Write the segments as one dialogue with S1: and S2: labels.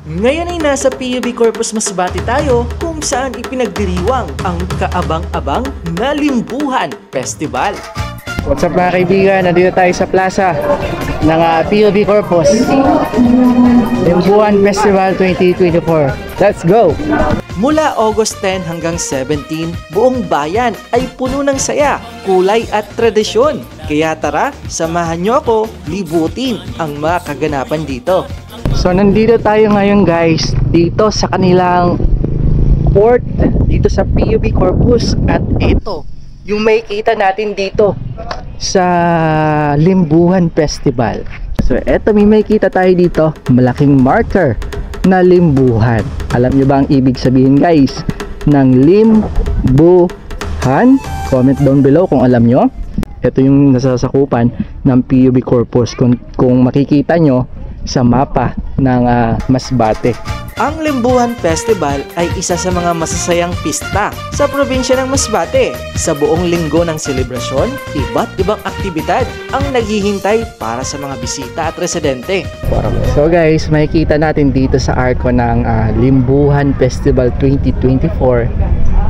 S1: Ngayon ay nasa PUB Corpus Masbate tayo kung saan ipinagdiriwang ang kaabang-abang na Limbuhan Festival.
S2: What's up mga kaibigan? Nandito tayo sa plaza ng PUB Corpus Limbuhan Festival 2024. Let's go!
S1: Mula August 10 hanggang 17, buong bayan ay puno ng saya, kulay at tradisyon. Kaya tara, samahan nyo ako libutin ang mga kaganapan dito.
S2: So nandito tayo ngayon guys, dito sa kanilang port, dito sa PUB Corpus. At ito, yung makikita natin dito sa Limbuhan Festival. So eto, may makikita tayo dito, malaking marker na Limbuhan. Alam nyo ba ang ibig sabihin guys ng Limbuhan? Comment down below kung alam nyo. Ito yung nasasakupan ng PUB Corpus kung makikita nyo sa mapa ng Masbate.
S1: Ang Limbuhan Festival ay isa sa mga masasayang pista sa probinsya ng Masbate. Sa buong linggo ng selebrasyon, iba't ibang aktibidad ang naghihintay para sa mga bisita at residente.
S2: So guys, makikita natin dito sa arko ng Limbuhan Festival 2024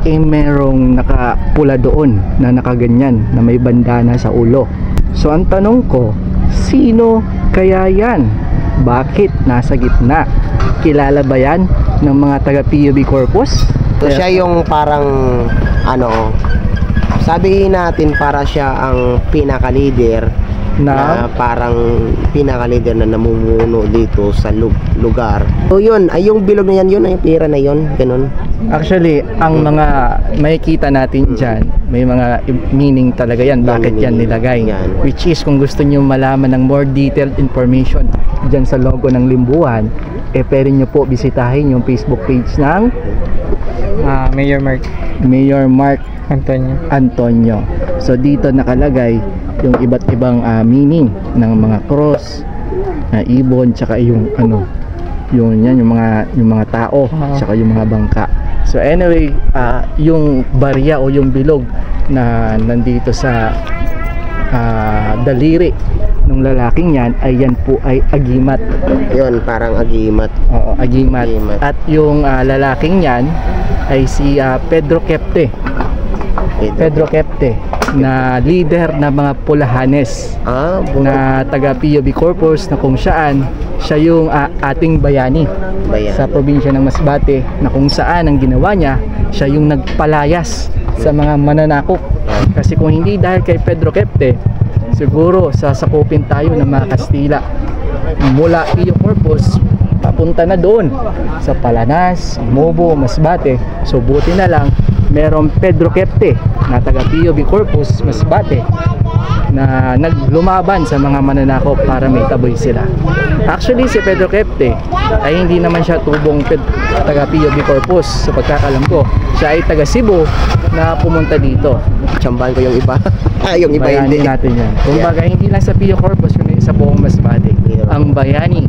S2: eh merong nakapula doon na nakaganyan na may bandana sa ulo. So ang tanong ko, sino kaya yan? Bakit nasa gitna? Kilala ba yan ng mga taga PUB Corpus?
S3: So siya yung parang sabihin natin para siya ang pinaka-leader na parang pinaka-leader na namumuno dito sa lugar. So yun, ay yung bilog na yan, yun ay yung pera na yun, ganun.
S2: Actually, ang mga makikita natin dyan, may mga meaning talaga yan, bakit yan nilagay. Which is, kung gusto nyo malaman ng more detailed information dyan sa logo ng Limbuhan, eh pwede nyo po bisitahin yung Facebook page ng Mayor Mark Antonio. So dito nakalagay yung iba't ibang meaning ng mga cross, ibon, tsaka yung yung mga tao, tsaka yung mga bangka. So anyway, yung barya o yung bilog na nandito sa daliri ng lalaking yan po ay agimat.
S3: Yun, parang agimat.
S2: Oo, agimat. At yung lalaking yan ay si Pedro Kepte. Pedro Kepte na leader ng mga Pulahanes na taga PUB Corpus, na kung saan siya yung ating bayani sa probinsya ng Masbate, na kung saan ang ginawa niya, siya yung nagpalayas sa mga mananakop. Kasi kung hindi dahil kay Pedro Kepte, siguro sasakupin tayo ng mga Kastila mula PUB Corpus papunta na doon sa Palanas, Mobo, Masbate. So buti na lang merong Pedro Kepte na taga PUB Corpus Masbate na naglumaban sa mga mananakop para may taboy sila. Actually si Pedro Kepte ay hindi naman siya tubong taga PUB Corpus. Sa pagkakalam ko, siya ay taga Cebu na pumunta dito.
S3: Tsambahan ko yung iba. Yung iba hindi
S2: natin yan. Kumbaga hindi lang sa PUB Corpus, kundi sa buong Masbate. Ang bayani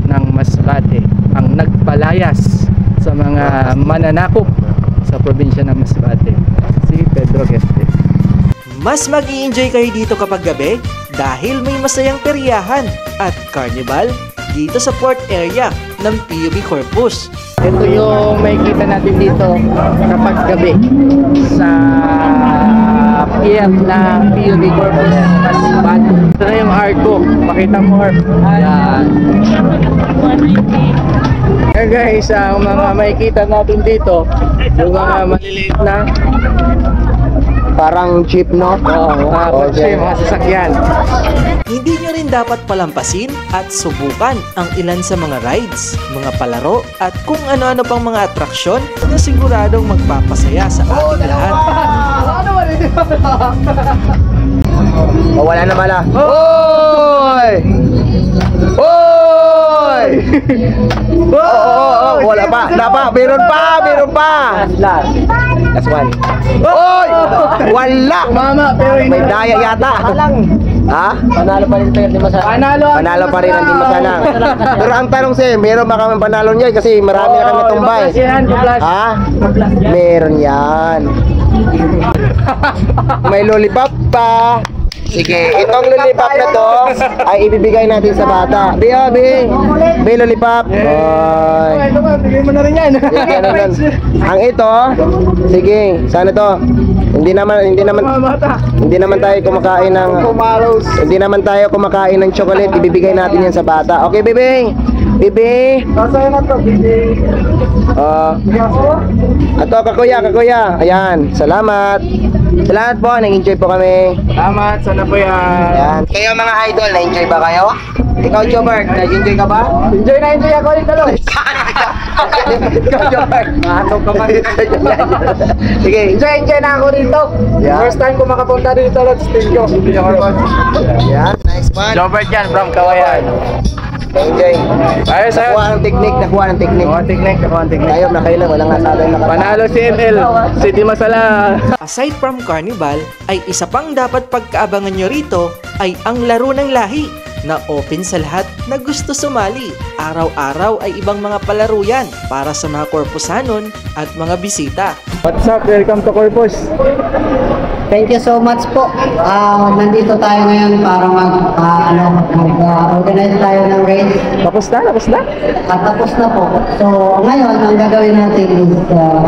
S2: ng Masbate ang nagpalayas sa mga mananakop sa probinsya ng Masbate, si Pedro Kepte.
S1: Mas mag-i-enjoy kayo dito kapag gabi dahil may masayang peryahan at carnival dito sa port area ng PUB Corpus.
S2: Ito yung makikita natin dito kapag gabi sa pier ng PUB Corpus Masbate. Ito na yung arko, pakita mo Arp. Ayan. Ayan guys, ang mga makikita natin dito, yung mga maliliit na
S3: parang jeep, no?
S2: mga kotse, mga sasakyan.
S1: Hindi nyo rin dapat palampasin at subukan ang ilan sa mga rides, mga palaro at kung ano-ano pang mga atraksyon na siguradong magpapasaya sa ating lahat.
S3: Wala na pala. Hoy! Hoy! Wala pa. Meron pa. Last one. Hoy! Wala.
S2: Mama, pero
S3: may daya yata. Ha?
S2: Panalo pa rin tayo, di masalang.
S3: Panalo pa rin ang di masalang. Pero ang tanong sa'yo, meron ba kami panalo niya? Kasi marami na kami tumbay. Ha? Meron yan. May lollipop pa. Sige, itong lollipop na to ay ibibigay natin sa bata. Bi, lollipop. Oy.
S2: Bigay mo na rin yan.
S3: Ang ito, sige, sana to. Hindi naman tayo kumakain ng chocolate. Ibibigay natin yan sa bata. Okay, bebe. Bebe.
S2: Masaya na to, bibig.
S3: Ato, kakuya. Ayan, salamat. Salamat po, nag-enjoy po kami.
S2: Salamat, sana po yan.
S3: Ayan. Kayo mga idol, na-enjoy ba kayo? Ikaw, Jobert, na-enjoy ka ba?
S2: Enjoy ako ulit talo.
S3: Ikaw, Jobert.
S2: Mahatok ka pa rin.
S3: Sige.
S2: Enjoy na ako dito.
S3: Yeah.
S2: First time ko makapunta dito sa studio.
S3: Ayan, nice one.
S2: Jobert yan from Kawayan.
S3: Enjoy.
S2: Ayos, ayos.
S3: Nakuha ng technique.
S2: Nakuha ang technique.
S3: Tayo na kayo lang, walang nasabi na
S2: Panalo si ML. City Masala.
S1: Aside from carnival, ay isa pang dapat pagkaabangan nyo rito ay ang laro ng lahi na open sa lahat na gusto sumali. Araw-araw ay ibang mga palaro yan para sa mga Corpusanon at mga bisita.
S2: What's up? Welcome to Corpus.
S4: Thank you so much po. Nandito tayo ngayon para mag-organize tayo ng race.
S2: Tapos na?
S4: Tapos na po. So, ngayon, ang gagawin natin is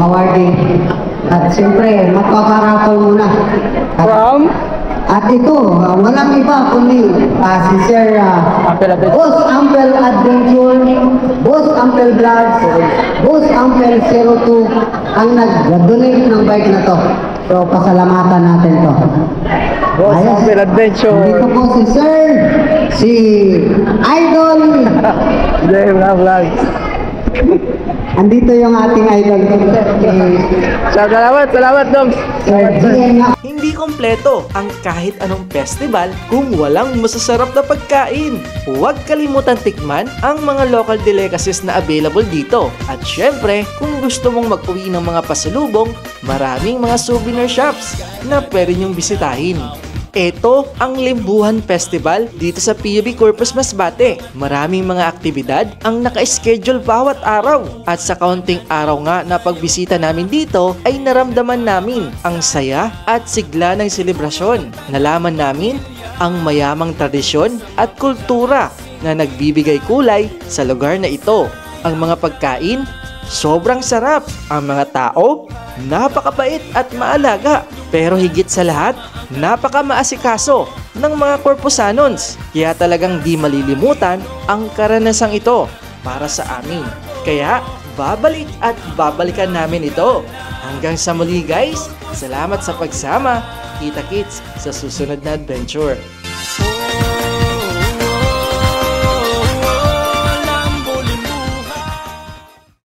S4: awarding. At siyempre, magpaparapol muna. At ito, walang iba kundi si Sir Boss Ampel Adventure, Boss Ampel Vlogs, Boss Ampel 02 ang nag-donate ng bike na to. So, pasalamatan natin to.
S2: Boss Ampel Adventure.
S4: Dito po si Sir, si Idol.
S2: Vlogs.
S4: Andito yung ating idol.
S2: Salamat, Doms.
S4: Sir GM nga.
S1: Hindi kompleto ang kahit anong festival kung walang masasarap na pagkain. Huwag kalimutan tikman ang mga local delicacies na available dito. At syempre, kung gusto mong mag-uwi ng mga pasalubong, maraming mga souvenir shops na pwede nyong bisitahin. Ito ang Limbuhan Festival dito sa PUB Corpus Masbate. Maraming mga aktibidad ang naka-schedule bawat araw. At sa kaunting araw nga na pagbisita namin dito ay naramdaman namin ang saya at sigla ng selebrasyon. Nalaman namin ang mayamang tradisyon at kultura na nagbibigay kulay sa lugar na ito. Ang mga pagkain, sobrang sarap. Ang mga tao, napakabait at maalaga. Pero higit sa lahat, napaka-maasikaso ng mga Corpusanons. Kaya talagang di malilimutan ang karanasang ito para sa amin. Kaya babalik at babalikan namin ito. Hanggang sa muli guys, salamat sa pagsama. Kita-kits sa susunod na adventure.